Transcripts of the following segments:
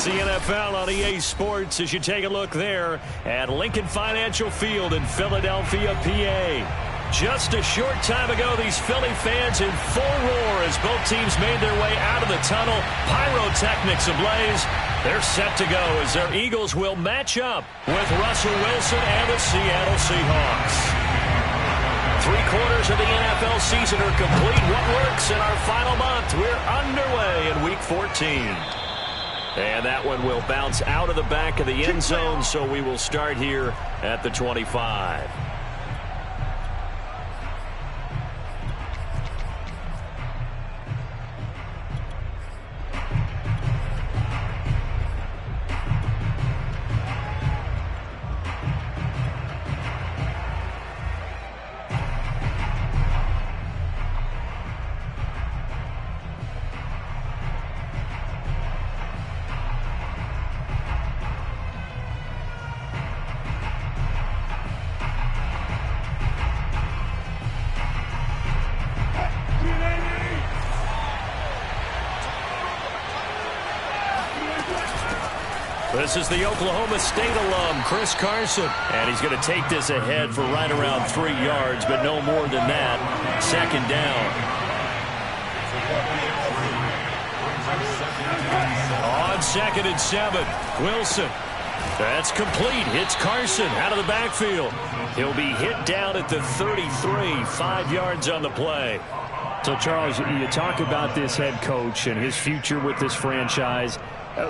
the NFL on EA Sports as you take a look there at Lincoln Financial Field in Philadelphia, PA. Just a short time ago, these Philly fans in full roar as both teams made their way out of the tunnel. Pyrotechnics ablaze. They're set to go as their Eagles will match up with Russell Wilson and the Seattle Seahawks. 3/4 of the NFL season are complete. What works in our final month? We're underway in Week 14. And that one will bounce out of the back of the end zone, so we will start here at the 25. This is the Oklahoma State alum, Chris Carson. And he's going to take this ahead for right around 3 yards, but no more than that. Second down. On 2nd and 7, Wilson. That's complete. Hits Carson out of the backfield. He'll be hit down at the 33, 5 yards on the play. So, Charles, you talk about this head coach and his future with this franchise.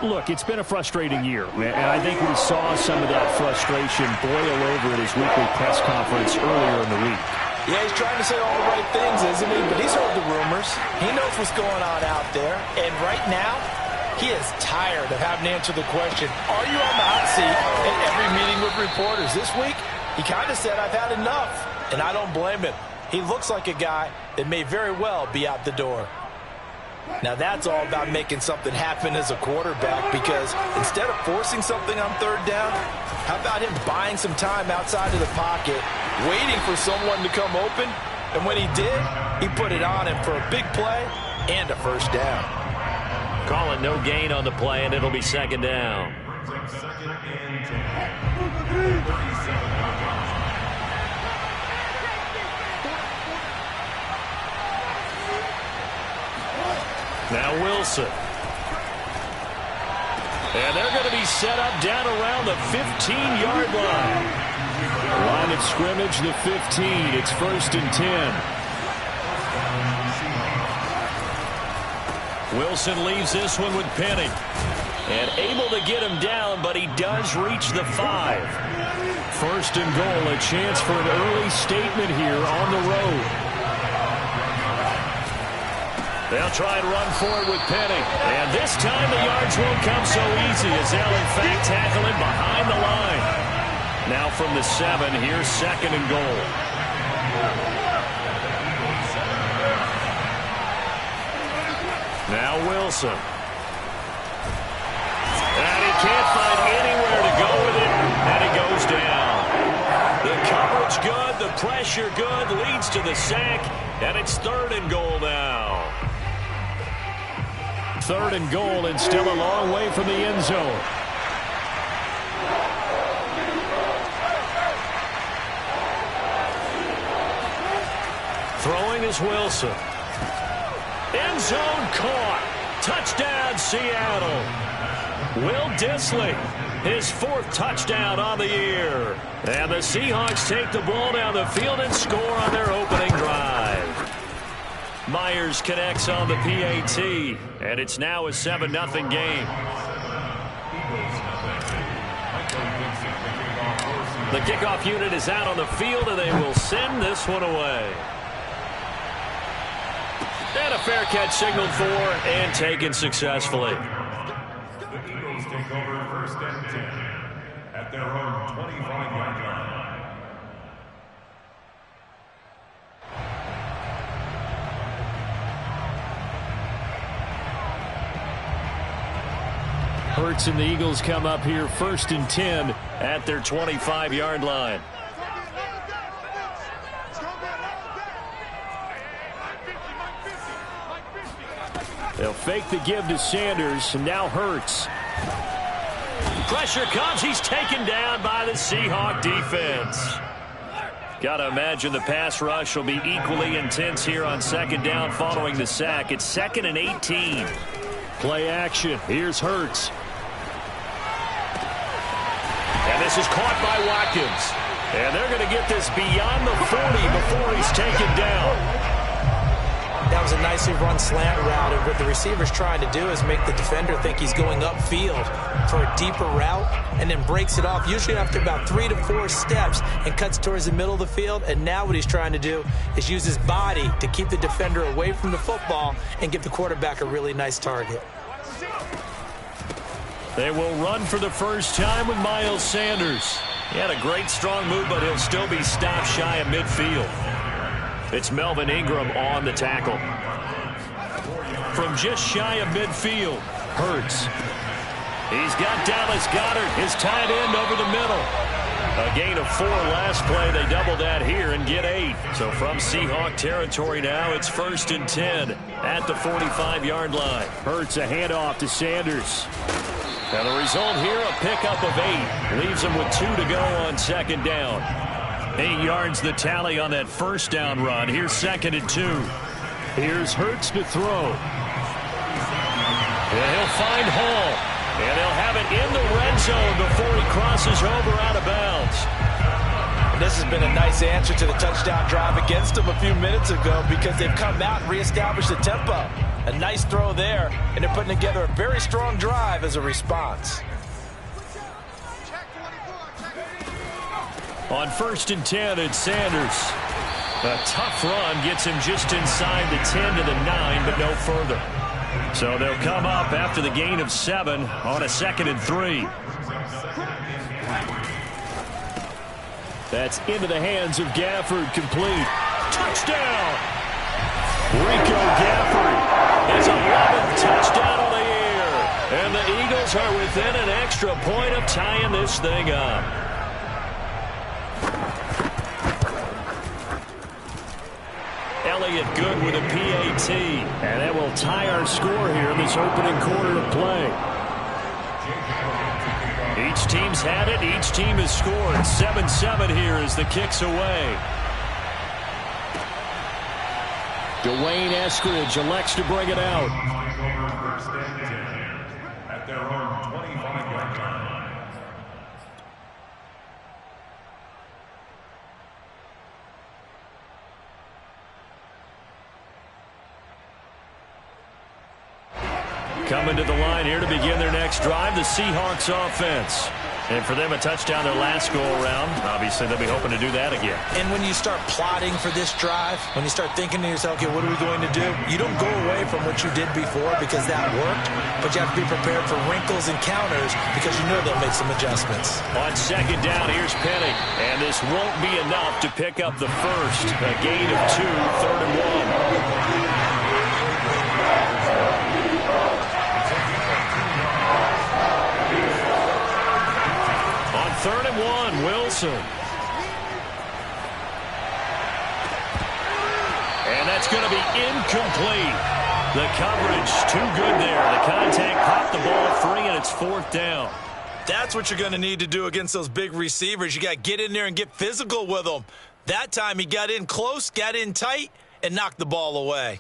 Look, it's been a frustrating year, and I think we saw some of that frustration boil over at his weekly press conference earlier in the week. Yeah, he's trying to say all the right things, isn't he? But he's heard the rumors. He knows what's going on out there. And right now, he is tired of having to answer the question, are you on the hot seat in every meeting with reporters? This week, he kind of said, I've had enough. And I don't blame him. He looks like a guy that may very well be out the door. Now, that's all about making something happen as a quarterback, because instead of forcing something on 3rd down, how about him buying some time outside of the pocket, waiting for someone to come open, and when he did, he put it on him for a big play and a 1st down. Calling no gain on the play, and it'll be 2nd down. Now Wilson. And they're going to be set up down around the 15-yard line. Line of scrimmage, the 15. It's 1st and 10. Wilson leaves this one with Penny. And able to get him down, but he does reach the 5. 1st and goal, a chance for an early statement here on the road. They'll try and run forward with Penny. And this time the yards won't come so easy as they'll in fact tackle him behind the line. Now from the 7, here's 2nd and goal. Now Wilson. And he can't find anywhere to go with it. And he goes down. The coverage good, the pressure good, leads to the sack. And it's 3rd and goal now. 3rd and goal, and still a long way from the end zone. Throwing is Wilson. End zone caught. Touchdown, Seattle. Will Dissly, his 4th touchdown on the year. And the Seahawks take the ball down the field and score on their opening drive. Myers connects on the PAT, and it's now a 7-0 game. The kickoff unit is out on the field, and they will send this one away. And a fair catch signaled for and taken successfully. The Eagles take over 1st and 10 at their own 25-yard line. Hurts and the Eagles come up here 1st and 10 at their 25-yard line. They'll fake the give to Sanders, and now Hurts. Pressure comes. He's taken down by the Seahawk defense. Got to imagine the pass rush will be equally intense here on second down following the sack. It's 2nd and 18. Play action. Here's Hurts. And this is caught by Watkins. And they're going to get this beyond the 40 before he's taken down. That was a nicely run slant route, and what the receiver's trying to do is make the defender think he's going upfield for a deeper route and then breaks it off, usually after about 3 to 4 steps, and cuts towards the middle of the field. And now what he's trying to do is use his body to keep the defender away from the football and give the quarterback a really nice target. They will run for the first time with Miles Sanders. He had a great strong move, but he'll still be stopped shy of midfield. It's Melvin Ingram on the tackle. From just shy of midfield, Hurts. He's got Dallas Goedert, his tight end, over the middle. A gain of 4 last play. They double that here and get 8. So from Seahawk territory now, it's 1st and 10 at the 45-yard line. Hurts a handoff to Sanders. Now the result here, a pickup of 8. Leaves them with 2 to go on second down. 8 yards the tally on that first down run. Here's 2nd and 2. Here's Hurts to throw. And he'll find Hall. And they'll have it in the red zone before he crosses over out of bounds. And this has been a nice answer to the touchdown drive against them a few minutes ago, because they've come out and reestablished the tempo. A nice throw there, and they're putting together a very strong drive as a response. On 1st and 10, it's Sanders. A tough run gets him just inside the 10 to the 9, but no further. So they'll come up after the gain of 7 on a 2nd and 3. That's into the hands of Gafford, complete. Touchdown! Rico Gafford has 11th touchdown on the year. And the Eagles are within an extra point of tying this thing up. Elliott good with a PAT. And that will tie our score here in this opening quarter of play. Each team's had it. Each team has scored. 7-7 here as the kick's away. Dwayne Eskridge elects to bring it out. At their own 25-yard line. Coming to the line here to begin their next drive, the Seahawks offense. And for them, a touchdown their last go-around. Obviously, they'll be hoping to do that again. And when you start plotting for this drive, when you start thinking to yourself, okay, what are we going to do? You don't go away from what you did before because that worked, but you have to be prepared for wrinkles and counters because you know they'll make some adjustments. On second down, here's Penny. And this won't be enough to pick up the first. A gain of 2, 3rd and 1. On 3rd and 1, Wilson. And that's going to be incomplete. The coverage too good there. The contact popped the ball free, and it's 4th down. That's what you're going to need to do against those big receivers. You got to get in there and get physical with them. That time he got in close, got in tight, and knocked the ball away.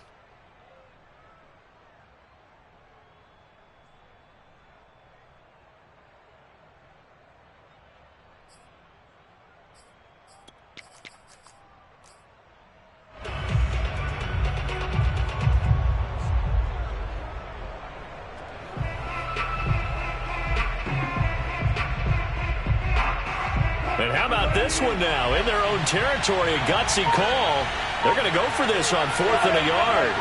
And how about this one now? In their own territory, a gutsy call. They're going to go for this on 4th and a yard.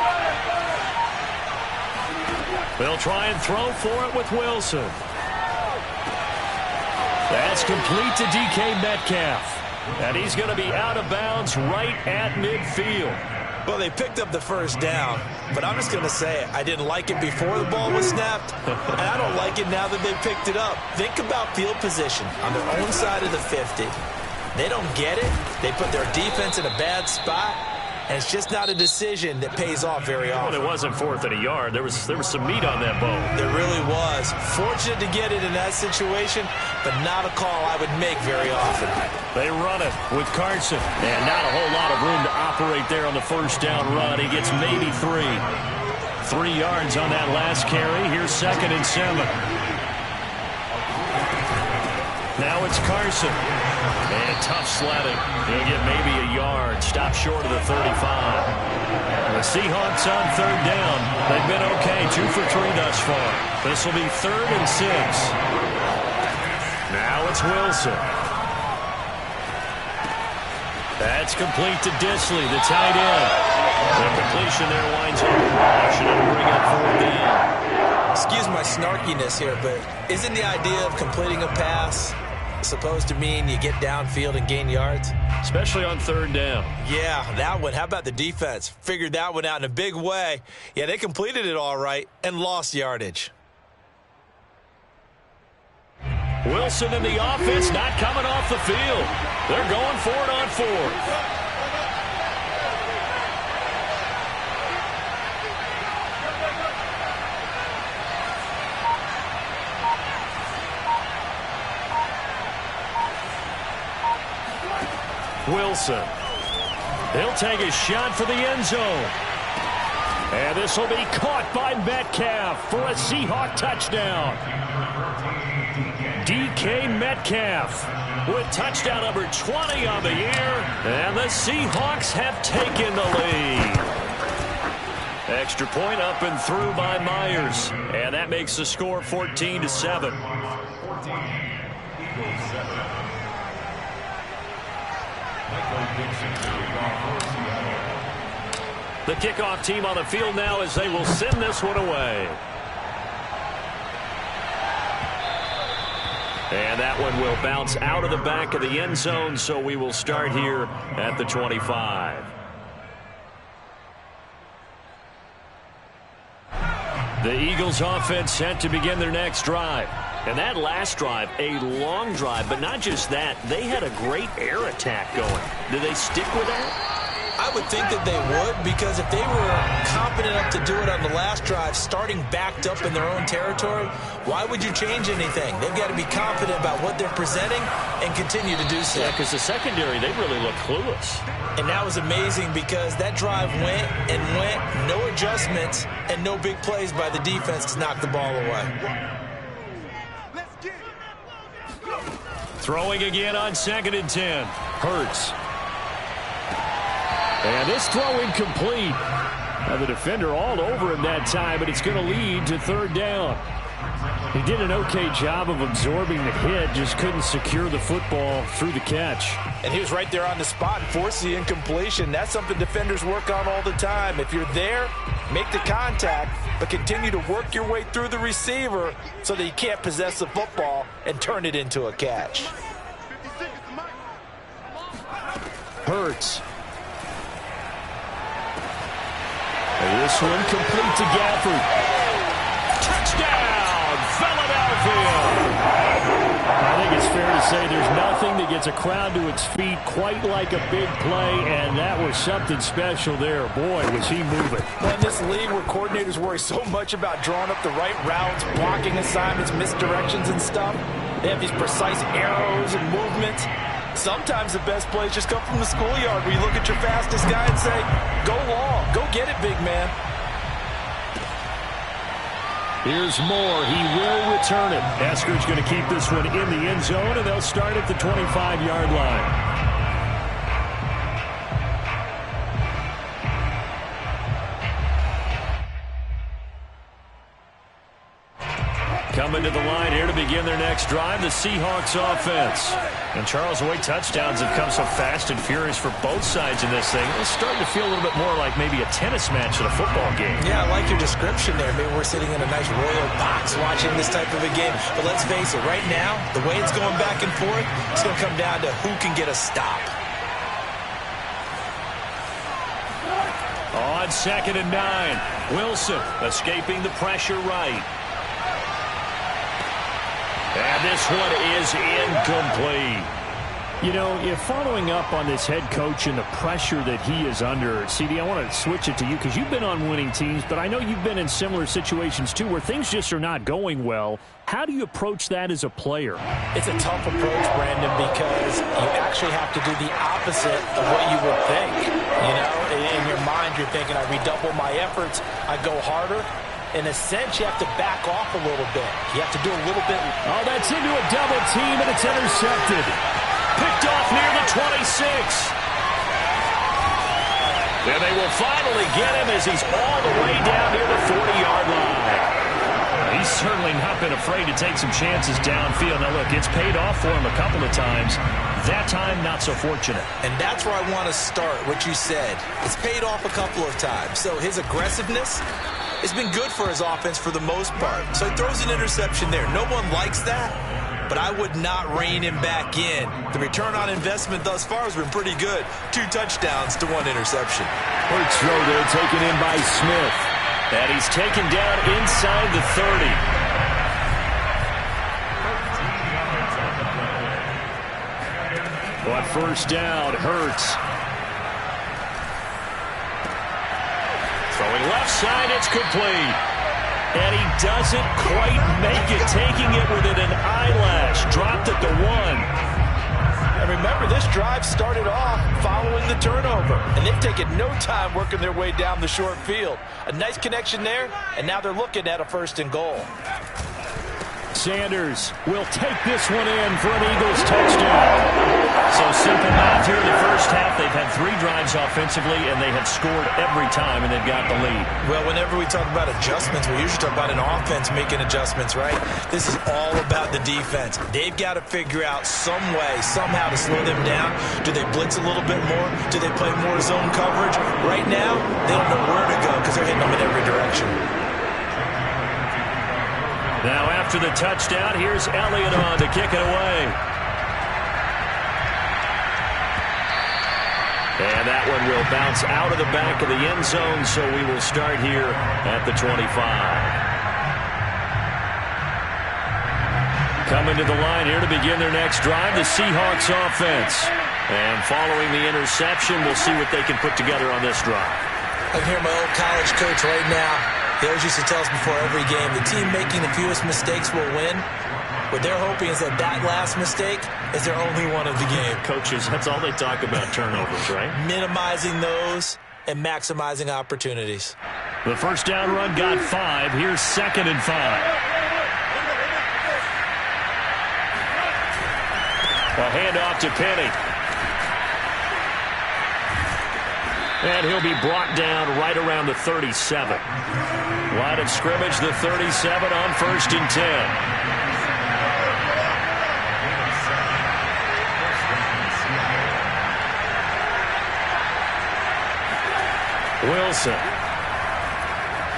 They'll try and throw for it with Wilson. That's complete to DK Metcalf. And he's going to be out of bounds right at midfield. Well, they picked up the first down, but I'm just going to say it. I didn't like it before the ball was snapped, and I don't like it now that they picked it up. Think about field position on their own side of the 50. They don't get it. They put their defense in a bad spot, and it's just not a decision that pays off very often. Well, it wasn't 4th and a yard. There was some meat on that bone. There really was. Fortunate to get it in that situation, but not a call I would make very often. They run it with Carson, and not a whole lot of room to operate there on the first down run. He gets maybe 3. 3 yards on that last carry. Here's 2nd and 7. Now it's Carson. And tough sledding. He'll get maybe a yard. Stop short of the 35. The Seahawks on 3rd down. They've been okay. 2 for 3 thus far. This will be 3rd and 6. Now it's Wilson. That's complete to Disley, the tight end. The completion there winds up. Should have bring up 4th down. Excuse my snarkiness here, but isn't the idea of completing a pass supposed to mean you get downfield and gain yards? Especially on 3rd down. Yeah, that one. How about the defense? Figured that one out in a big way. Yeah, they completed it all right and lost yardage. Wilson and the offense not coming off the field. They're going for it on 4th. Wilson. He'll take a shot for the end zone. And this will be caught by Metcalf for a Seahawk touchdown. DK Metcalf with touchdown number 20 on the year. And the Seahawks have taken the lead. Extra point up and through by Myers. And that makes the score 14-7. The kickoff team on the field now as they will send this one away. And that one will bounce out of the back of the end zone, so we will start here at the 25. The Eagles offense set to begin their next drive. And that last drive, a long drive, but not just that. They had a great air attack going. Do they stick with that? I would think that they would, because if they were confident enough to do it on the last drive, starting backed up in their own territory, why would you change anything? They've got to be confident about what they're presenting and continue to do so. Yeah, because the secondary, they really look clueless. And that was amazing because that drive went and went, no adjustments, and no big plays by the defense to knock the ball away. Throwing again on 2nd and 10. Hurts. And this throw incomplete. Now the defender all over him that time, but it's going to lead to 3rd down. He did an okay job of absorbing the hit, just couldn't secure the football through the catch. And he was right there on the spot and forced the incompletion. That's something defenders work on all the time. If you're there, make the contact, but continue to work your way through the receiver so that you can't possess the football and turn it into a catch. Hurts. And this one complete to Gafford. Touchdown, Philadelphia! I think it's fair to say there's nothing that gets a crowd to its feet quite like a big play, and that was something special there. Boy, was he moving. Well, in this league where coordinators worry so much about drawing up the right routes, blocking assignments, misdirections and stuff, they have these precise arrows and movements. Sometimes the best plays just come from the schoolyard where you look at your fastest guy and say, go long, go get it, big man. Here's Moore. He will return it. Esker's going to keep this one in the end zone, and they'll start at the 25-yard line. Coming to the line here to begin their next drive, the Seahawks offense. And Charles, the way touchdowns have come so fast and furious for both sides in this thing, it's starting to feel a little bit more like maybe a tennis match at a football game. Yeah, I like your description there. Maybe we're sitting in a nice royal box watching this type of a game. But let's face it, right now, the way it's going back and forth, it's going to come down to who can get a stop. On 2nd and 9, Wilson escaping the pressure right. And this one is incomplete. You know, if following up on this head coach and the pressure that he is under, CD, I want to switch it to you because you've been on winning teams, but I know you've been in similar situations too where things just are not going well. How do you approach that as a player? It's a tough approach, Brandon, because you actually have to do the opposite of what you would think. You know, in your mind, you're thinking, I redouble my efforts, I go harder. In a sense, you have to back off a little bit. You have to do a little bit. Oh, that's into a double team, and it's intercepted. Picked off near the 26. And they will finally get him as he's all the way down near the 40-yard line. He's certainly not been afraid to take some chances downfield. Now, look, it's paid off for him a couple of times. That time, not so fortunate. And that's where I want to start, what you said. It's paid off a couple of times. So his aggressiveness has been good for his offense for the most part. So he throws an interception there. No one likes that, but I would not rein him back in. The return on investment thus far has been pretty good. 2 touchdowns to 1 interception. Quick throw there, taken in by Smith. And he's taken down inside the 30. But first down, Hurts. Throwing left side, it's complete. And he doesn't quite make it, taking it within an eyelash. Dropped at the 1. And remember, this drive started off following the turnover. And they've taken no time working their way down the short field. A nice connection there, and now they're looking at a 1st and goal. Sanders will take this one in for an Eagles touchdown. So simple math here in the first half. They've had 3 drives offensively, and they have scored every time, and they've got the lead. Well, whenever we talk about adjustments, we usually talk about an offense making adjustments, right? This is all about the defense. They've got to figure out some way, somehow to slow them down. Do they blitz a little bit more? Do they play more zone coverage? Right now, they don't know where to go because they're hitting them in every direction. Now after the touchdown, here's Elliott on to kick it away. And that one will bounce out of the back of the end zone, so we will start here at the 25. Coming to the line here to begin their next drive, the Seahawks offense. And following the interception, we'll see what they can put together on this drive. I can hear my old college coach right now. He always used to tell us before every game, the team making the fewest mistakes will win. What they're hoping is that last mistake is their only one of the game. Coaches, that's all they talk about, turnovers, right? Minimizing those and maximizing opportunities. The first down run got 5. Here's 2nd and 5. A handoff to Penny. And he'll be brought down right around the 37. Line of scrimmage, the 37 on 1st and 10. Wilson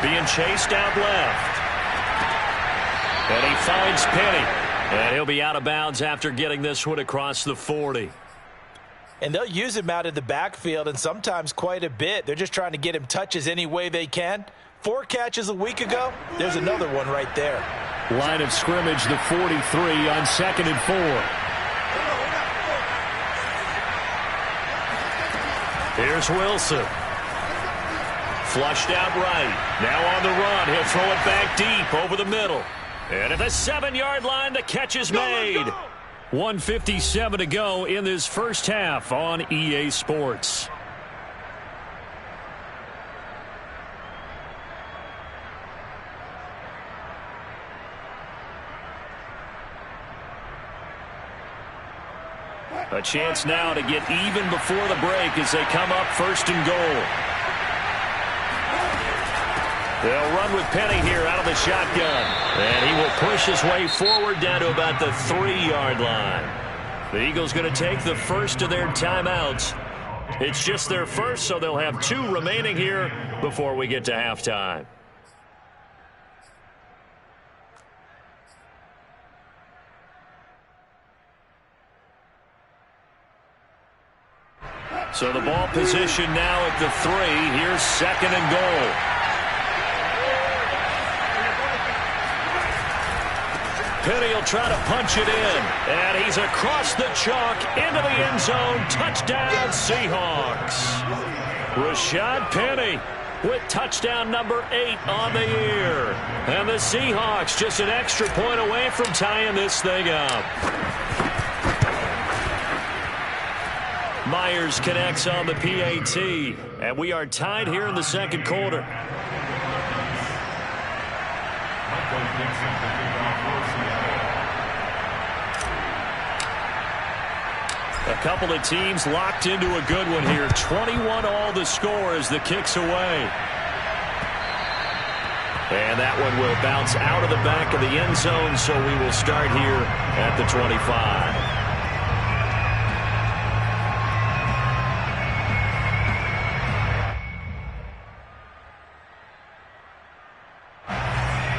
being chased out left. And he finds Penny. And he'll be out of bounds after getting this one across the 40. And they'll use him out of the backfield, and sometimes quite a bit. They're just trying to get him touches any way they can. 4 catches a week ago. There's another one right there. Line of scrimmage, the 43 on 2nd and 4. Here's Wilson. Flushed out right. Now on the run. He'll throw it back deep over the middle. And at the 7-yard line, the catch is made. 1:57 to go in this first half on EA Sports. A chance now to get even before the break as they come up 1st and goal. They'll run with Penny here out of the shotgun. And he will push his way forward down to about the 3-yard line. The Eagles going to take the first of their timeouts. It's just their first, so they'll have 2 remaining here before we get to halftime. So the ball position now at the 3. Here's 2nd and goal. Penny will try to punch it in. And he's across the chalk into the end zone. Touchdown, Seahawks. Rashad Penny with touchdown number 8 on the year. And the Seahawks just an extra point away from tying this thing up. Myers connects on the PAT. And we are tied here in the second quarter. A couple of teams locked into a good one here. 21-all the score as the kick's away. And that one will bounce out of the back of the end zone, so we will start here at the 25.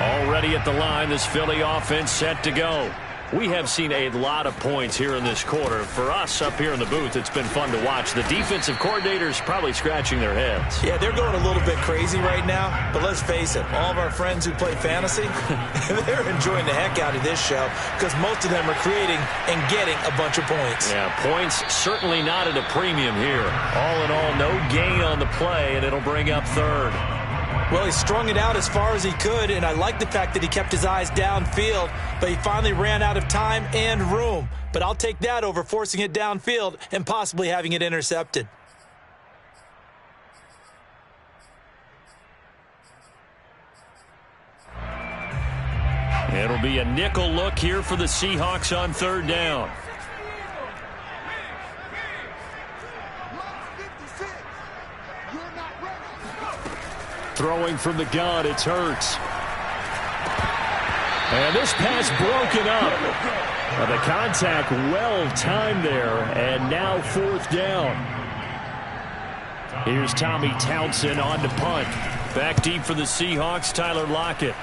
Already at the line, this Philly offense set to go. We have seen a lot of points here in this quarter. For us up here in the booth, it's been fun to watch. The defensive coordinators probably scratching their heads. Yeah, they're going a little bit crazy right now. But let's face it, all of our friends who play fantasy, they're enjoying the heck out of this show because most of them are creating and getting a bunch of points. Yeah, points certainly not at a premium here. All in all, no gain on the play, and it'll bring up third. Well, he strung it out as far as he could, and I like the fact that he kept his eyes downfield, but he finally ran out of time and room. But I'll take that over forcing it downfield and possibly having it intercepted. It'll be a nickel look here for the Seahawks on third down. Throwing from the gun, it's Hurts. And this pass broken up. The contact well timed there, and now fourth down. Here's Tommy Townsend on to punt. Back deep for the Seahawks, Tyler Lockett.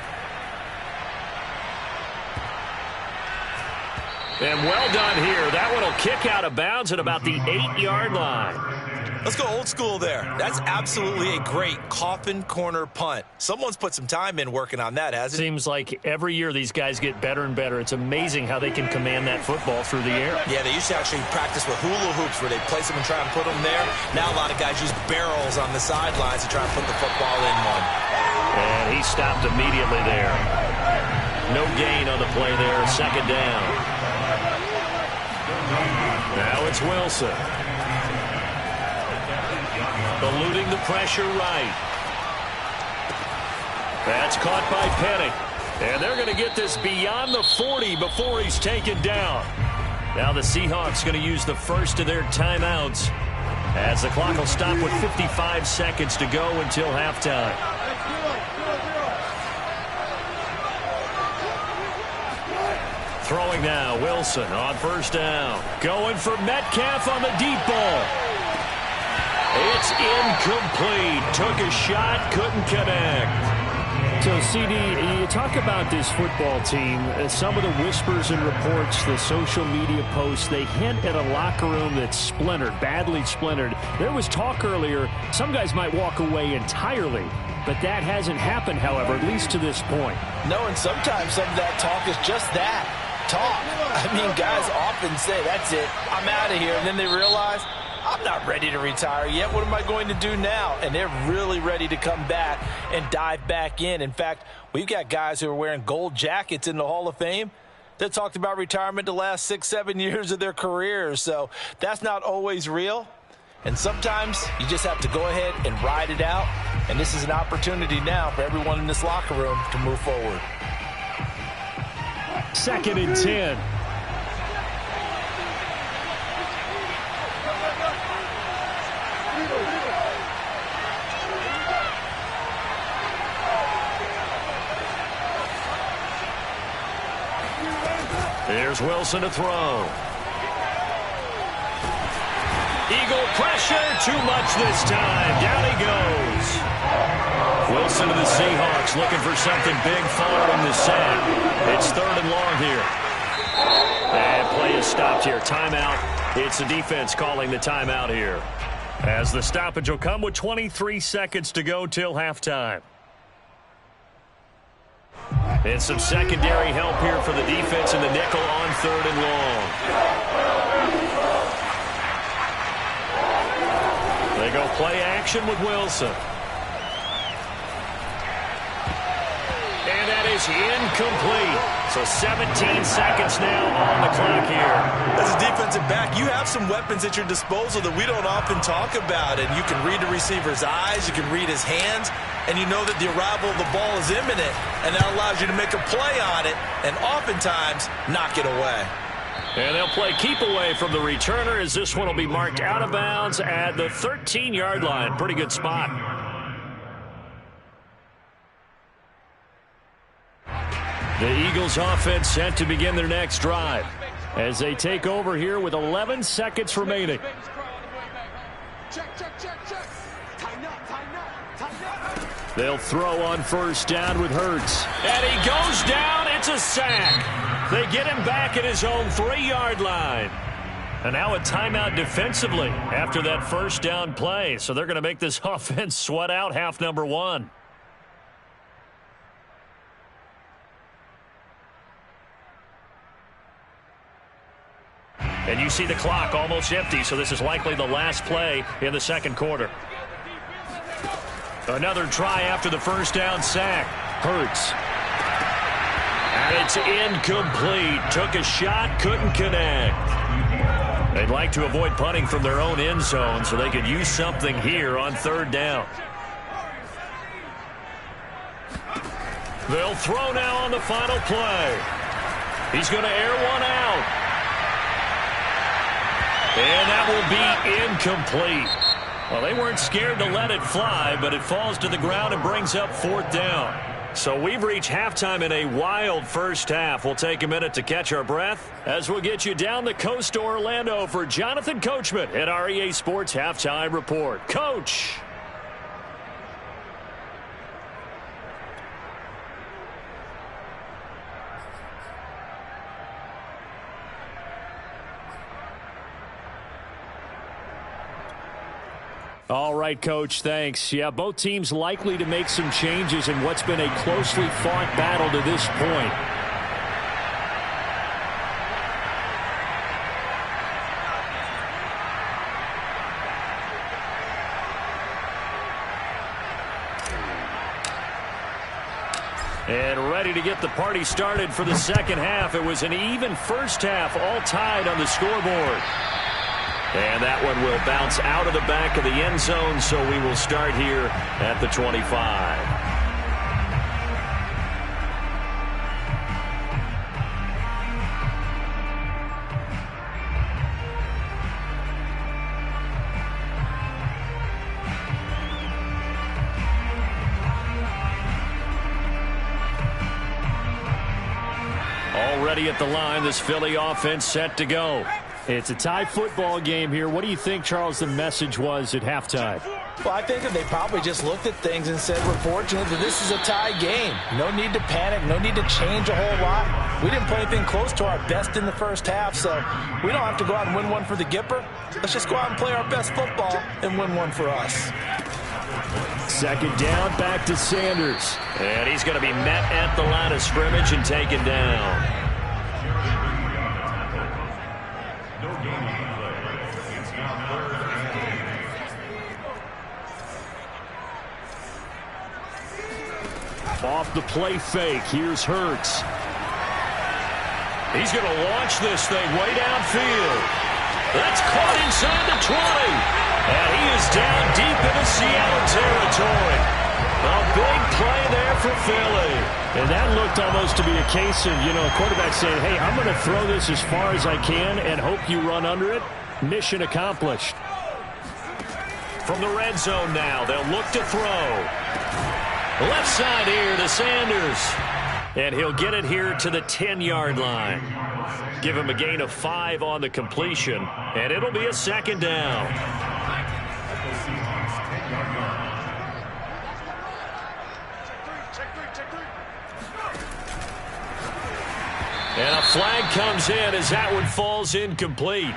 And well done here. That one will kick out of bounds at about the 8-yard line. Let's go old school there. That's absolutely a great coffin corner punt. Someone's put some time in working on that, hasn't it? Seems like every year these guys get better and better. It's amazing how they can command that football through the air. Yeah, they used to actually practice with hula hoops where they place them and try and put them there. Now a lot of guys use barrels on the sidelines to try and put the football in one. And he stopped immediately there. No gain on the play there. Second down. Now it's Wilson. Eluding the pressure right. That's caught by Penny. And they're going to get this beyond the 40 before he's taken down. Now the Seahawks going to use the first of their timeouts as the clock will stop with 55 seconds to go until halftime. Throwing now, Wilson on first down. Going for Metcalf on the deep ball. It's incomplete. Took a shot, couldn't connect. So, CD, you talk about this football team. Some of the whispers and reports, the social media posts, they hint at a locker room that's splintered, badly splintered. There was talk earlier, some guys might walk away entirely. But that hasn't happened, however, at least to this point. No, and sometimes some of that talk is just that, talk. I mean, guys often say, that's it, I'm out of here. And then they realize, I'm not ready to retire yet. What am I going to do now? And they're really ready to come back and dive back in. In fact, we've got guys who are wearing gold jackets in the Hall of Fame that talked about retirement the last 6-7 years of their careers. So that's not always real. And sometimes you just have to go ahead and ride it out. And this is an opportunity now for everyone in this locker room to move forward. 2nd and 10. Here's Wilson to throw. Eagle pressure, too much this time. Down he goes. Wilson to the Seahawks looking for something big following the sack. It's 3rd and long here. And play is stopped here. Timeout. It's the defense calling the timeout here. As the stoppage will come with 23 seconds to go till halftime. And some secondary help here for the defense in the nickel on 3rd and long. They go play action with Wilson. And that is incomplete. So 17 seconds now on the clock here. As a defensive back, you have some weapons at your disposal that we don't often talk about. And you can read the receiver's eyes, you can read his hands, and you know that the arrival of the ball is imminent. And that allows you to make a play on it and oftentimes knock it away. And they'll play keep away from the returner as this one will be marked out of bounds at the 13-yard line. Pretty good spot. The Eagles offense set to begin their next drive as they take over here with 11 seconds remaining. They'll throw on 1st down with Hurts. And he goes down. It's a sack. They get him back at his own 3-yard line. And now a timeout defensively after that 1st down play. So they're going to make this offense sweat out half number 1. And you see the clock almost empty, so this is likely the last play in the 2nd quarter. Another try after the 1st down sack. Hurts. And it's incomplete. Took a shot, couldn't connect. They'd like to avoid punting from their own end zone so they could use something here on 3rd down. They'll throw now on the final play. He's going to air one out. And that will be incomplete. Well, they weren't scared to let it fly, but it falls to the ground and brings up 4th down. So we've reached halftime in a wild 1st half. We'll take a minute to catch our breath as we'll get you down the coast to Orlando for Jonathan Coachman at our EA Sports Halftime Report. Coach. All right, Coach, thanks. Yeah, both teams likely to make some changes in what's been a closely fought battle to this point. And ready to get the party started for the 2nd half. It was an even 1st half, all tied on the scoreboard. And that one will bounce out of the back of the end zone, so we will start here at the 25. Already at the line, this Philly offense set to go. It's a tie football game here. What do you think, Charles, the message was at halftime? Well, I think that they probably just looked at things and said, we're fortunate that this is a tie game. No need to panic. No need to change a whole lot. We didn't play anything close to our best in the 1st half, so we don't have to go out and win one for the Gipper. Let's just go out and play our best football and win one for us. 2nd down, back to Sanders. And he's going to be met at the line of scrimmage and taken down. Off the play fake, here's Hurts. He's going to launch this thing way downfield. That's caught inside the 20. And he is down deep into Seattle territory. A big play there for Philly. And that looked almost to be a case of, a quarterback saying, hey, I'm going to throw this as far as I can and hope you run under it. Mission accomplished. From the red zone now, they'll look to throw. Left side here to Sanders. And he'll get it here to the 10-yard line. Give him a gain of 5 on the completion. And it'll be a 2nd down. And a flag comes in as that one falls incomplete.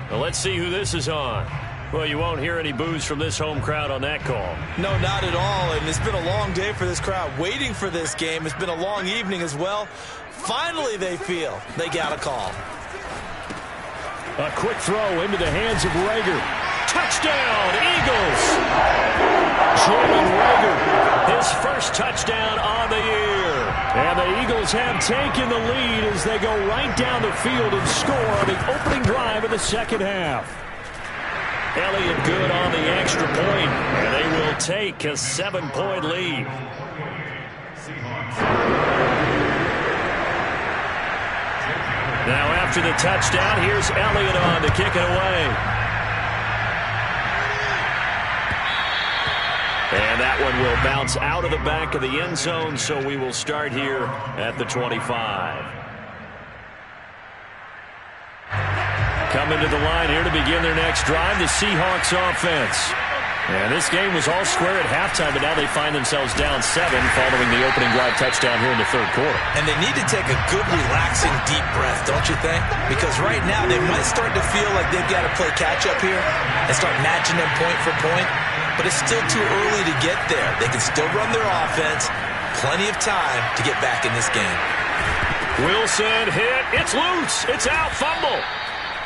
Well, let's see who this is on. Well, you won't hear any boos from this home crowd on that call. No, not at all. And it's been a long day for this crowd waiting for this game. It's been a long evening as well. Finally, they feel they got a call. A quick throw into the hands of Rager. Touchdown, Eagles! Jalen Rager, his first touchdown on the year. And the Eagles have taken the lead as they go right down the field and score on the opening drive of the second half. Elliott good on the extra point, and they will take a 7-point lead. Now after the touchdown, here's Elliott on to kick it away. And that one will bounce out of the back of the end zone, so we will start here at the 25. Coming to the line here to begin their next drive, the Seahawks offense. And this game was all square at halftime, but now they find themselves down 7 following the opening drive touchdown here in the third quarter. And they need to take a good, relaxing, deep breath, don't you think? Because right now they might start to feel like they've got to play catch-up here and start matching them point for point. But it's still too early to get there. They can still run their offense. Plenty of time to get back in this game. Wilson hit. It's loose. It's out. Fumble.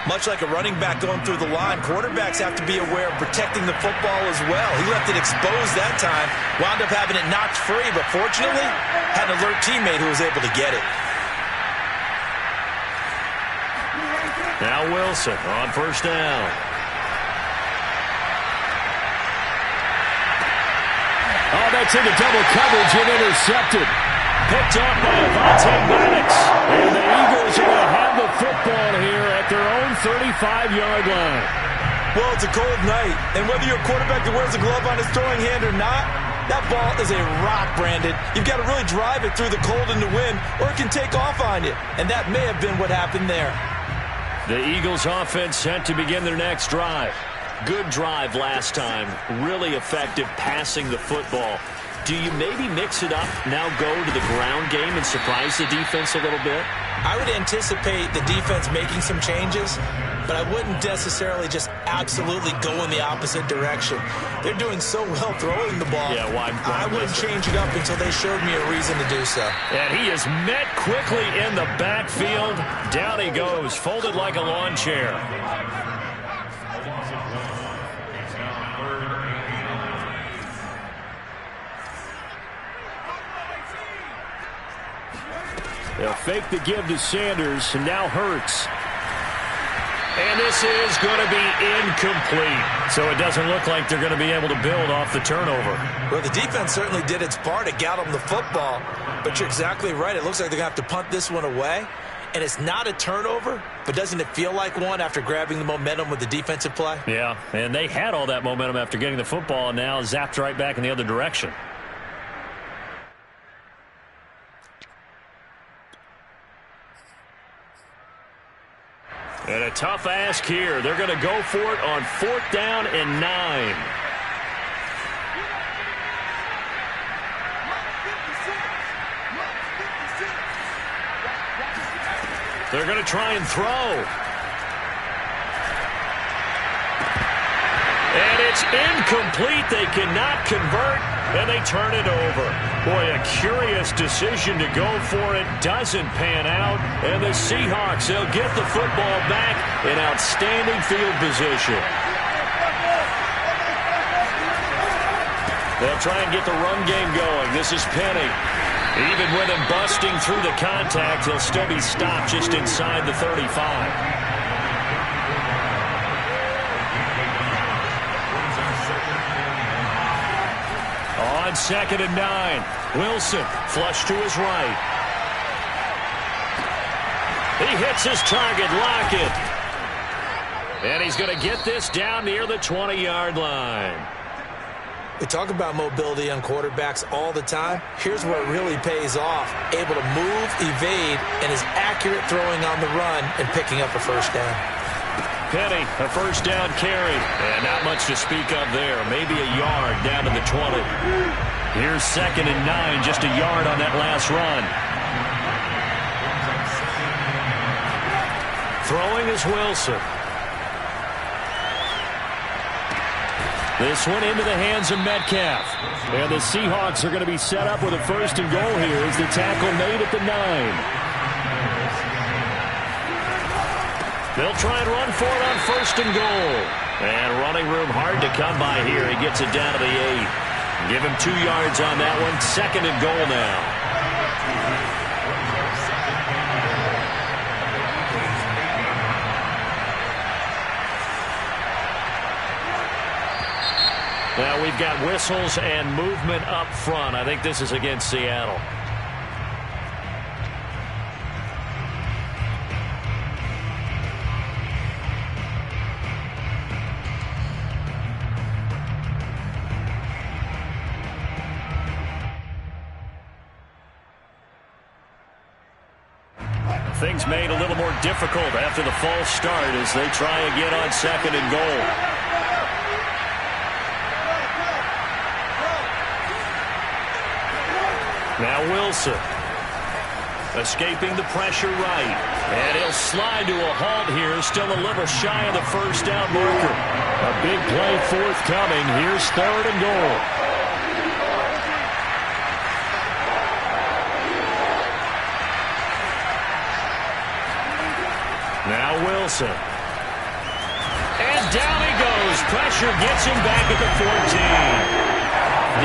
Much like a running back going through the line, quarterbacks have to be aware of protecting the football as well. He left it exposed that time, wound up having it knocked free, but fortunately, had an alert teammate who was able to get it. Now Wilson on first down. Oh, that's into double coverage and intercepted. Picked up by Avonte Maddox. And the Eagles are going to have the football here at their own 35-yard line. Well, it's a cold night, and whether you're a quarterback that wears a glove on his throwing hand or not, that ball is a rock, Brandon. You've got to really drive it through the cold and the wind, or it can take off on you. And that may have been what happened there. The Eagles offense set to begin their next drive. Good drive last time. Really effective passing the football. Do you maybe mix it up, now go to the ground game and surprise the defense a little bit? I would anticipate the defense making some changes, but I wouldn't necessarily just absolutely go in the opposite direction. They're doing so well throwing the ball. Yeah, why I wouldn't change it up until they showed me a reason to do so. And he is met quickly in the backfield. Down he goes, folded like a lawn chair. They'll fake the give to Sanders, and now Hurts. And this is going to be incomplete. So it doesn't look like they're going to be able to build off the turnover. Well, the defense certainly did its part to get them the football. But you're exactly right. It looks like they're going to have to punt this one away. And it's not a turnover, but doesn't it feel like one after grabbing the momentum with the defensive play? Yeah, and they had all that momentum after getting the football, and now zapped right back in the other direction. And a tough ask here. They're going to go for it on 4th down and 9. They're going to try and throw. And it's incomplete. They cannot convert, and they turn it over. Boy, a curious decision to go for it. Doesn't pan out. And the Seahawks, they'll get the football back in outstanding field position. They'll try and get the run game going. This is Penny. Even with him busting through the contact, he'll still be stopped just inside the 35. On 2nd and 9, Wilson flush to his right. He hits his target, Lockett. And he's going to get this down near the 20-yard line. We talk about mobility on quarterbacks all the time. Here's where it really pays off. Able to move, evade, and is accurate throwing on the run and picking up a first down. Penny, a first down carry. And not much to speak of there. Maybe a yard down to the 20. Here's 2nd and 9, just a yard on that last run. Throwing is Wilson. This one into the hands of Metcalf. And the Seahawks are going to be set up with a 1st and goal here as the tackle made at the 9. They'll try and run for it on 1st and goal. And running room hard to come by here. He gets it down to the 8. Give him 2 yards on that one. 2nd and goal now. Now we've got whistles and movement up front. I think this is against Seattle. Things made a little more difficult after the false start as they try again on 2nd and goal. Now Wilson, escaping the pressure right. And he'll slide to a halt here, still a little shy of the 1st down marker. A big play forthcoming. Here's 3rd and goal. Now Wilson. And down he goes. Pressure gets him back at the 14.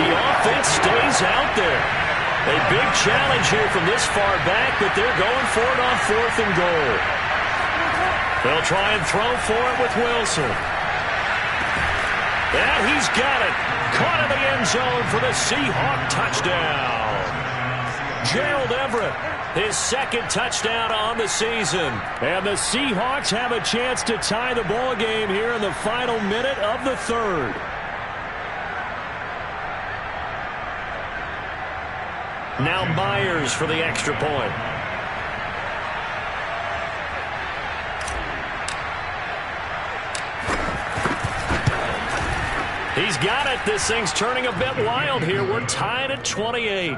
The offense stays out there. A big challenge here from this far back, but they're going for it on 4th and goal. They'll try and throw for it with Wilson. And he's got it. Caught in the end zone for the Seahawk touchdown. Gerald Everett, his 2nd touchdown on the season. And the Seahawks have a chance to tie the ball game here in the final minute of the 3rd. Now Myers for the extra point. He's got it. This thing's turning a bit wild here. We're tied at 28.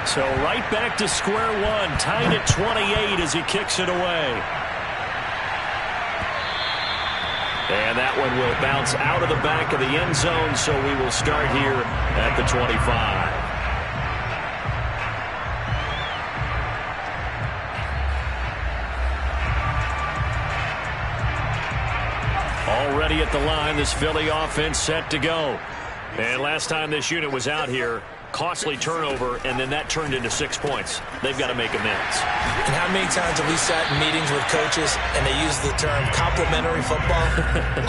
So right back to square one. Tied at 28 as he kicks it away. And that one will bounce out of the back of the end zone, so we will start here at the 25. Already at the line, this Philly offense set to go. And last time this unit was out here, costly turnover, and then that turned into 6 points. They've got to make amends. And how many times have we sat in meetings with coaches and they use the term complementary football?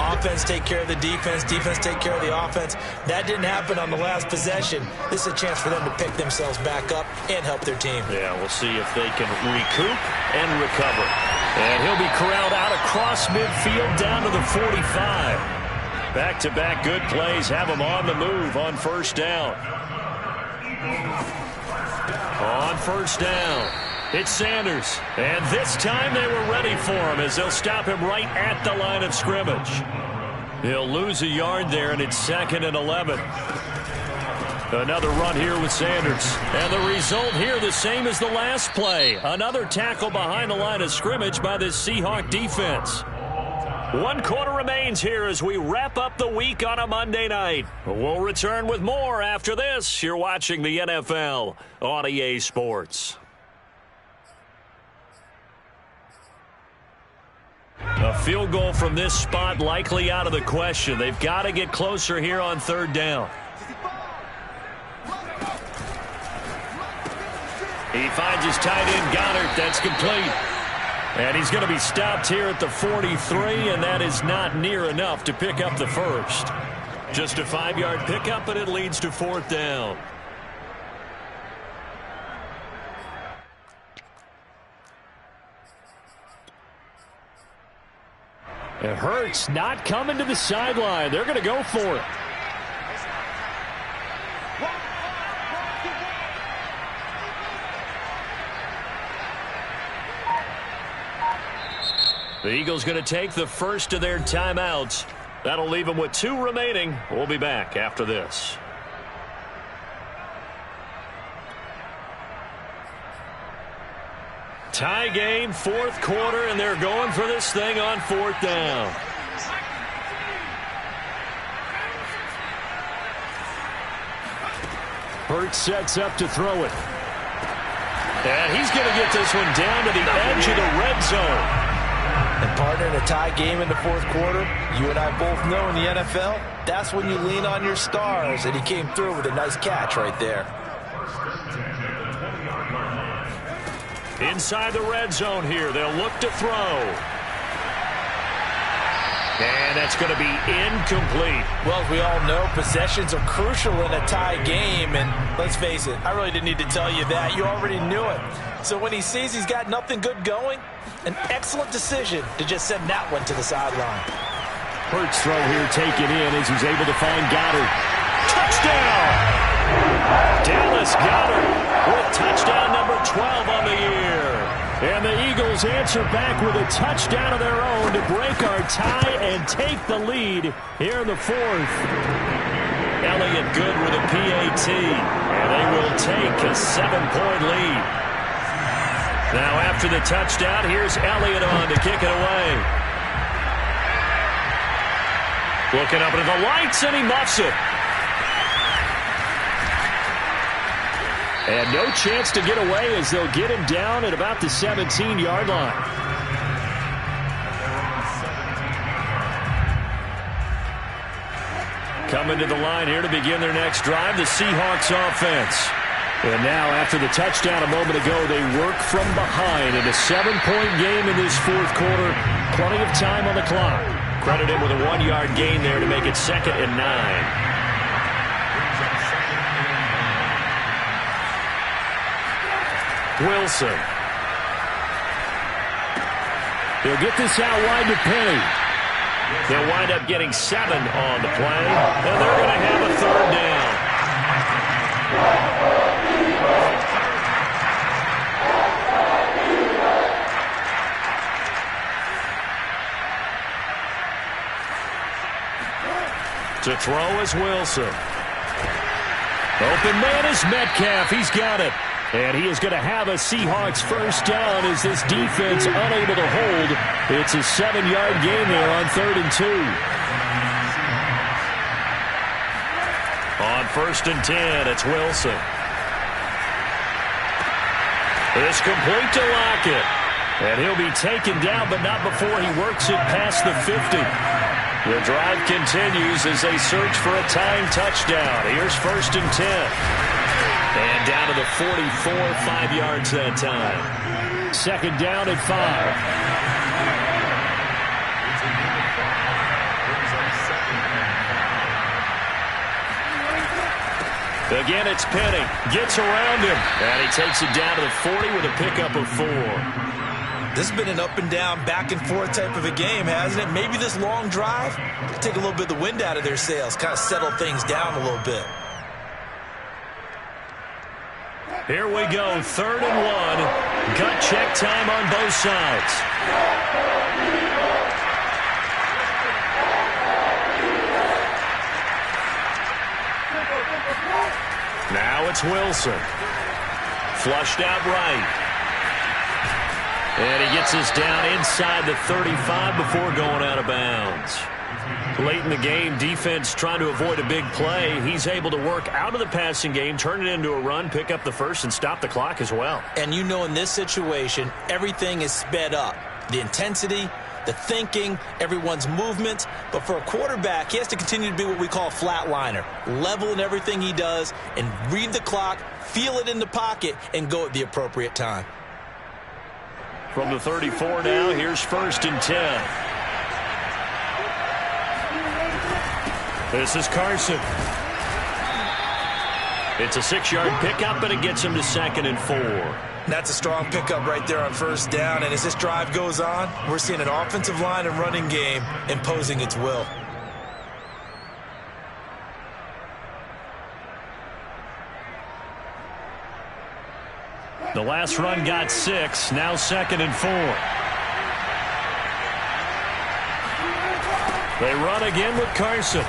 Offense take care of the defense, defense take care of the offense. That didn't happen on the last possession. This is a chance for them to pick themselves back up and help their team. Yeah, we'll see if they can recoup and recover. And he'll be corralled out across midfield down to the 45. Back-to-back good plays have him on the move on 1st down. On 1st down, it's Sanders. And this time they were ready for him as they'll stop him right at the line of scrimmage. He'll lose a yard there, and it's 2nd and 11. Another run here with Sanders. And the result here the same as the last play. Another tackle behind the line of scrimmage by this Seahawk defense. 1 quarter remains here as we wrap up the week on a Monday night. We'll return with more after this. You're watching the NFL on EA Sports. A field goal from this spot likely out of the question. They've got to get closer here on 3rd down. He finds his tight end, Goddard. That's complete. And he's going to be stopped here at the 43, and that is not near enough to pick up the 1st. Just a 5-yard pickup, and it leads to 4th down. It hurts not coming to the sideline. They're going to go for it. The Eagles going to take the first of their timeouts. That'll leave them with 2 remaining. We'll be back after this. Tie game, fourth quarter, and they're going for this thing on fourth down. Hurts sets up to throw it. And he's going to get this one down to the edge of the red zone. And partner, in a tie game in the fourth quarter, you and I both know in the NFL, that's when you lean on your stars, and he came through with a nice catch right there. Inside the red zone here, they'll look to throw. And that's going to be incomplete. Well, as we all know, possessions are crucial in a tie game. And let's face it, I really didn't need to tell you that. You already knew it. So when he sees he's got nothing good going, an excellent decision to just send that one to the sideline. Hurts throw here taken in as he's able to find Goddard. Touchdown! Dallas Goddard with touchdown number 12 on the year. And the Eagles answer back with a touchdown of their own to break our tie and take the lead here in the fourth. Elliott good with a PAT, and they will take a 7-point lead. Now after the touchdown, here's Elliott on to kick it away. Looking up into the lights, and he muffs it. And no chance to get away as they'll get him down at about the 17-yard line. Coming to the line here to begin their next drive, the Seahawks offense. And now after the touchdown a moment ago, they work from behind in a 7-point game in this fourth quarter. Plenty of time on the clock. Credit him with a 1-yard gain there to make it 2nd and 9. Wilson. He'll get this out wide to Penny. They'll wind up getting 7 on the play, and they're going to have a 3rd down. To throw is Wilson. Open man is Metcalf. He's got it. And he is going to have a Seahawks first down as this defense unable to hold. It's a 7-yard gain there on 3rd and 2. On 1st and 10, it's Wilson. It's complete to Lockett. And he'll be taken down, but not before he works it past the 50. The drive continues as they search for a tying touchdown. Here's 1st and 10. And down to the 44, 5 yards that time. 2nd down at 5. Again, it's Penny. Gets around him. And he takes it down to the 40 with a pickup of 4. This has been an up and down, back and forth type of a game, hasn't it? Maybe this long drive could take a little bit of the wind out of their sails, kind of settle things down a little bit. Here we go, 3rd and 1. Gut check time on both sides. Now it's Wilson. Flushed out right. And he gets us down inside the 35 before going out of bounds. Late in the game, defense trying to avoid a big play. He's able to work out of the passing game, turn it into a run, pick up the first, and stop the clock as well. And you know in this situation, everything is sped up. The intensity, the thinking, everyone's movement. But for a quarterback, he has to continue to be what we call a flatliner. Level in everything he does and read the clock, feel it in the pocket, and go at the appropriate time. From the 34 now, here's 1st and 10. This is Carson. It's a 6-yard pickup, and it gets him to 2nd and 4. That's a strong pickup right there on 1st down. And as this drive goes on, we're seeing an offensive line and running game imposing its will. The last run got 6, now 2nd and 4. They run again with Carson.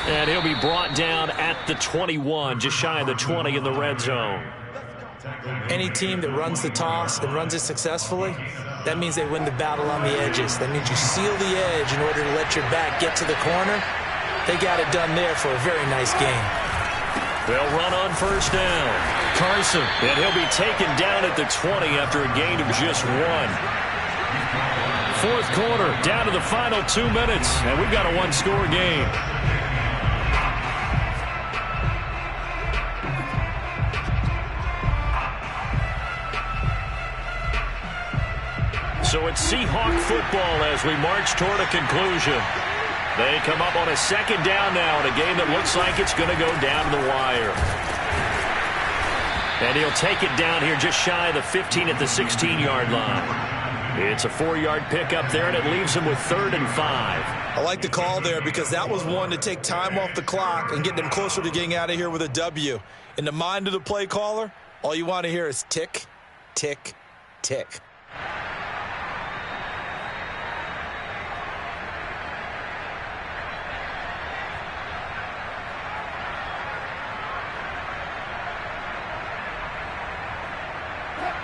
And he'll be brought down at the 21, just shy of the 20 in the red zone. Any team that runs the toss and runs it successfully, that means they win the battle on the edges. That means you seal the edge in order to let your back get to the corner. They got it done there for a very nice game. They'll run on first down. Carson, and he'll be taken down at the 20 after a gain of just 1. Fourth quarter, down to the final 2 minutes, and we've got a one-score game. So it's Seahawk football as we march toward a conclusion. They come up on a second down now in a game that looks like it's going to go down to the wire. And he'll take it down here just shy of the 15 at the 16-yard line. It's a 4-yard pickup there, and it leaves him with 3rd and 5. I like the call there because that was one to take time off the clock and get them closer to getting out of here with a W. In the mind of the play caller, all you want to hear is tick, tick, tick.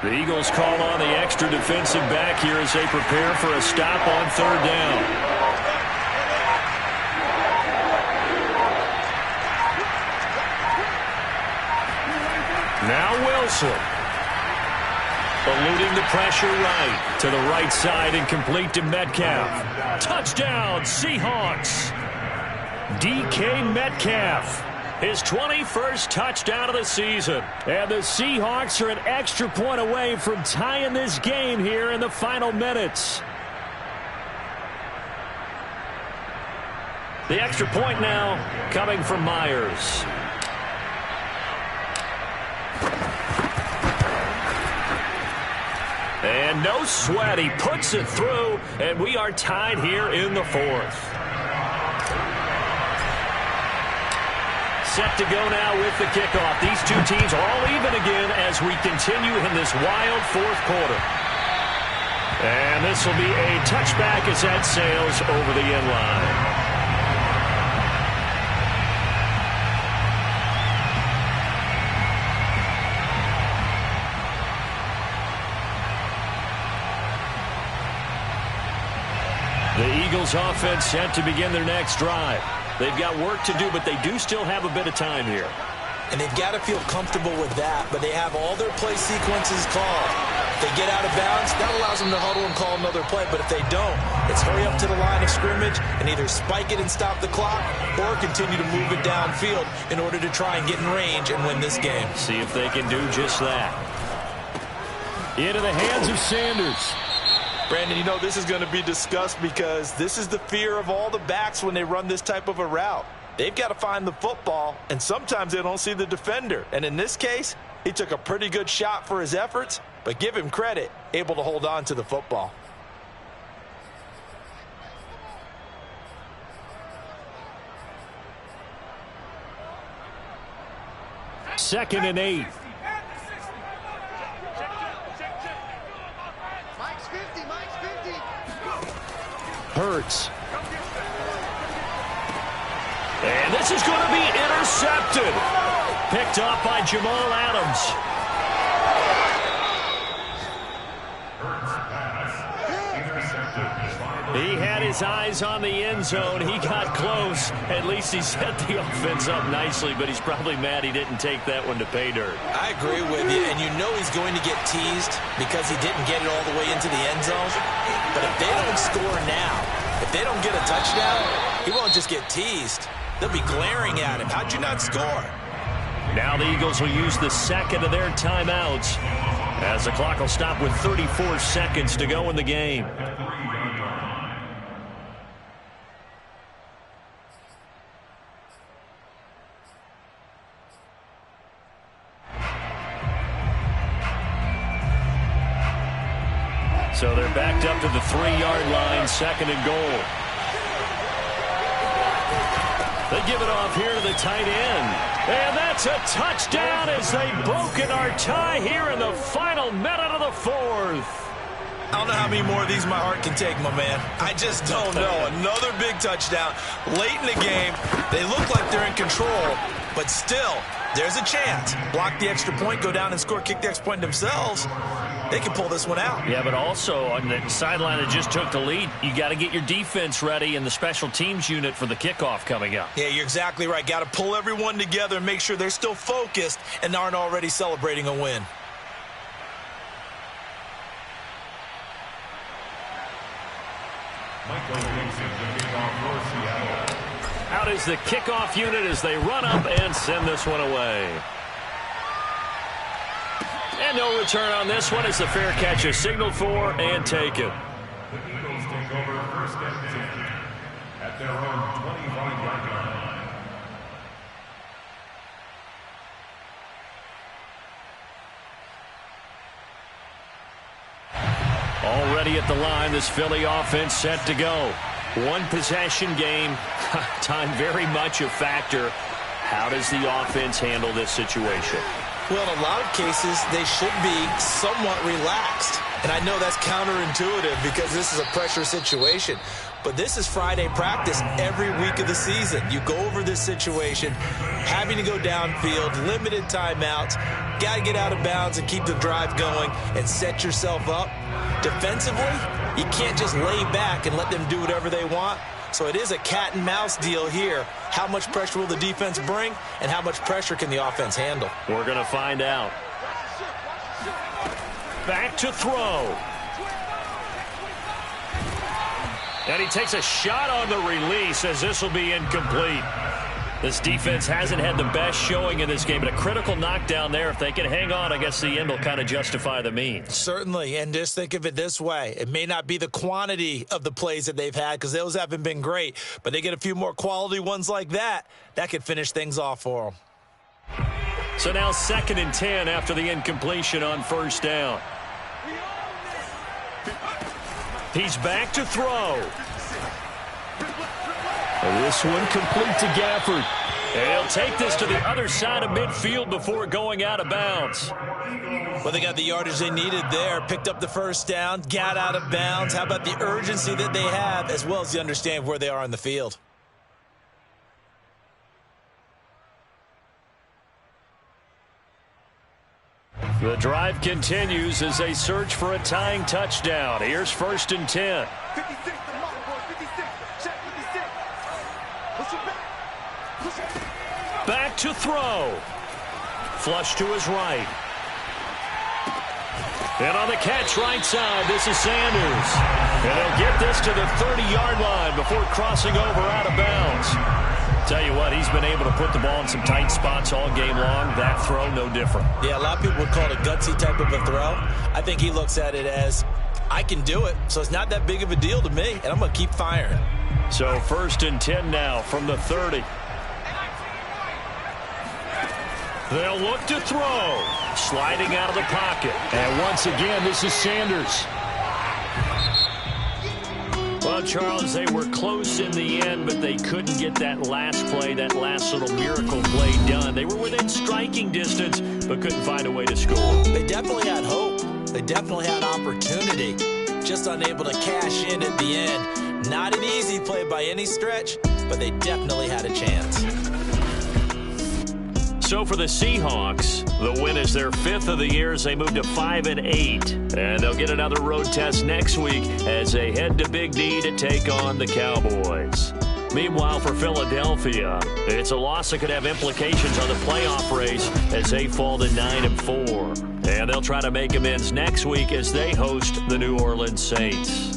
The Eagles call on the extra defensive back here as they prepare for a stop on 3rd down. Now Wilson. Eluding the pressure right to the right side and complete to Metcalf. Touchdown, Seahawks. DK Metcalf. His 21st touchdown of the season. And the Seahawks are an extra point away from tying this game here in the final minutes. The extra point now coming from Myers. And no sweat. He puts it through, and we are tied here in the 4th. Set to go now with the kickoff. These two teams are all even again as we continue in this wild 4th quarter. And this will be a touchback as that sails over the end line. The Eagles offense set to begin their next drive. They've got work to do, but they do still have a bit of time here. And they've got to feel comfortable with that, but they have all their play sequences called. If they get out of bounds, that allows them to huddle and call another play. But if they don't, it's hurry up to the line of scrimmage and either spike it and stop the clock or continue to move it downfield in order to try and get in range and win this game. See if they can do just that. Into the hands of Sanders. Brandon, you know this is going to be discussed because this is the fear of all the backs when they run this type of a route. They've got to find the football, and sometimes they don't see the defender. And in this case, he took a pretty good shot for his efforts, but give him credit, able to hold on to the football. Second and 8. Hurts. And this is going to be intercepted. Picked up by Jamal Adams. He had his eyes on the end zone. He got close. At least he set the offense up nicely, but he's probably mad he didn't take that one to pay dirt. I agree with you, and you know he's going to get teased because he didn't get it all the way into the end zone. But if they don't score now, if they don't get a touchdown, he won't just get teased. They'll be glaring at him. How'd you not score? Now the Eagles will use the second of their timeouts as the clock will stop with 34 seconds to go in the game. So they're backed up to the 3-yard line, second and goal. They give it off here to the tight end. And that's a touchdown as they've broken our tie here in the final minute of the 4th. I don't know how many more of these my heart can take, my man. I just don't know. Another big touchdown late in the game. They look like they're in control, but still, there's a chance. Block the extra point, go down and score, kick the extra point themselves. They can pull this one out. Yeah, but also on the sideline that just took the lead, you got to get your defense ready and the special teams unit for the kickoff coming up. Yeah, you're exactly right. Got to pull everyone together and make sure they're still focused and aren't already celebrating a win. Out is the kickoff unit as they run up and send this one away. And no return on this one as the fair catch is signaled for and taken. The Eagles take over first and 10 at their own 25-yard line. Already at the line, this Philly offense set to go. One possession game. Time very much a factor. How does the offense handle this situation? Well, in a lot of cases, they should be somewhat relaxed. And I know that's counterintuitive because this is a pressure situation. But this is Friday practice every week of the season. You go over this situation, having to go downfield, limited timeouts, got to get out of bounds and keep the drive going and set yourself up. Defensively, you can't just lay back and let them do whatever they want. So it is a cat and mouse deal here. How much pressure will the defense bring and how much pressure can the offense handle? We're going to find out. Back to throw. And he takes a shot on the release as this will be incomplete. This defense hasn't had the best showing in this game, but a critical knockdown there. If they can hang on, I guess the end will kind of justify the means. Certainly, and just think of it this way. It may not be the quantity of the plays that they've had because those haven't been great, but they get a few more quality ones like that. That could finish things off for them. So now 2nd and 10 after the incompletion on first down. He's back to throw. This one complete to Gafford. And he'll take this to the other side of midfield before going out of bounds. Well, they got the yardage they needed there, picked up the first down, got out of bounds. How about the urgency that they have as well as the understanding where they are on the field? The drive continues as they search for a tying touchdown. Here's 1st and 10. Back to throw. Flush to his right. And on the catch right side, this is Sanders. And he'll get this to the 30-yard line before crossing over out of bounds. Tell you what, he's been able to put the ball in some tight spots all game long. That throw, no different. Yeah, a lot of people would call it a gutsy type of a throw. I think he looks at it as, I can do it, so it's not that big of a deal to me, and I'm going to keep firing. So 1st and 10 now from the 30. They'll look to throw. Sliding out of the pocket. And once again, this is Sanders. Well, Charles, they were close in the end, but they couldn't get that last play, that last little miracle play done. They were within striking distance, but couldn't find a way to score. They definitely had hope. They definitely had opportunity. Just unable to cash in at the end. Not an easy play by any stretch, but they definitely had a chance. So for the Seahawks, the win is their 5th of the year as they move to 5-8. And they'll get another road test next week as they head to Big D to take on the Cowboys. Meanwhile, for Philadelphia, it's a loss that could have implications on the playoff race as they fall to 9-4. And they'll try to make amends next week as they host the New Orleans Saints.